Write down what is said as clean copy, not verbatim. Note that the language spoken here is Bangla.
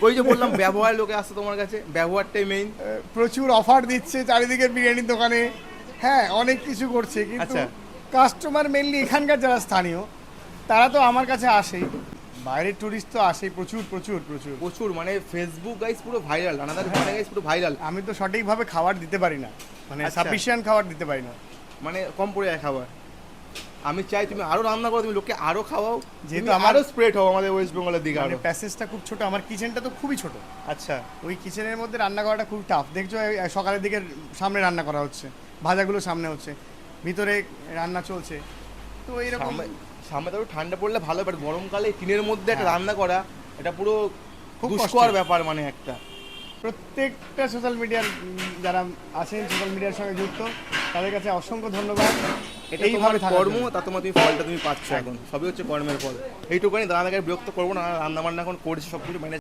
ওই যে বললাম ব্যবহার লোকে আসছে তোমার কাছে, ব্যবহারটাই মেইন। প্রচুর অফার দিচ্ছে চারিদিকে বিরিয়ানির দোকানে, হ্যাঁ অনেক কিছু করছে, কিন্তু আচ্ছা। কাস্টমার মেনলি এখানকার যারা স্থানীয় তারা তো আমার কাছে আসেই, বাইরের টুরিস্ট তো আসেই প্রচুর প্রচুর প্রচুর। প্রচুর, মানে ফেসবুক গাইস পুরো ভাইরাল, রানাদার দোকানে গাইস পুরো ভাইরাল। আমি তো সঠিকভাবে খাবার দিতে পারি না, মানে আচ্ছা। সাফিসিয়েন্ট খাবার দিতে পারি না। মানে কম পড়ে যায় খাবার। আমি চাই তুমি আরো রান্না করো, তুমি লোককে আরো খাওয়াও, যেহেতু যেহেতু আমার- আরো স্প্রেড হও আমাদের ওয়েস্ট বেঙ্গলের দিকে মানে আরো। প্যাসেজটা খুব ছোট, আমার কিচেনটা তো খুবই ছোট, আচ্ছা। ওই কিচেনের মধ্যে রান্না করাটা খুব টাফ। দেখছো এই সকালের দিকে সামনে রান্না করা হচ্ছে, ভাজাগুলো সামনে হচ্ছে, ভিতরে রান্না চলছে, তো এইরকম। সামনে সামনে তো একটু ঠান্ডা পড়লে ভালো, বাট গরমকালে টিনের মধ্যে একটা হ্যাঁ। রান্না করা, এটা পুরো খুব দুষ্কর কষ্টের। ব্যাপার মানে একটা। প্রত্যেকটা সোশ্যাল মিডিয়ার যারা আছেন সোশ্যাল মিডিয়ার সঙ্গে যুক্ত, তাদের কাছে অসংখ্য ধন্যবাদ। এটা এইভাবে তোমার থাকার কর্ম, জন্য। তা তোমার তুমি ফলটা তুমি পাচ্ছ এখন, সবই হচ্ছে কর্মের ফল। এইটুকুনি দাদাকে বিরক্ত করবো না, রান্না বান্না এখন করছি, সব কিছু ম্যানেজ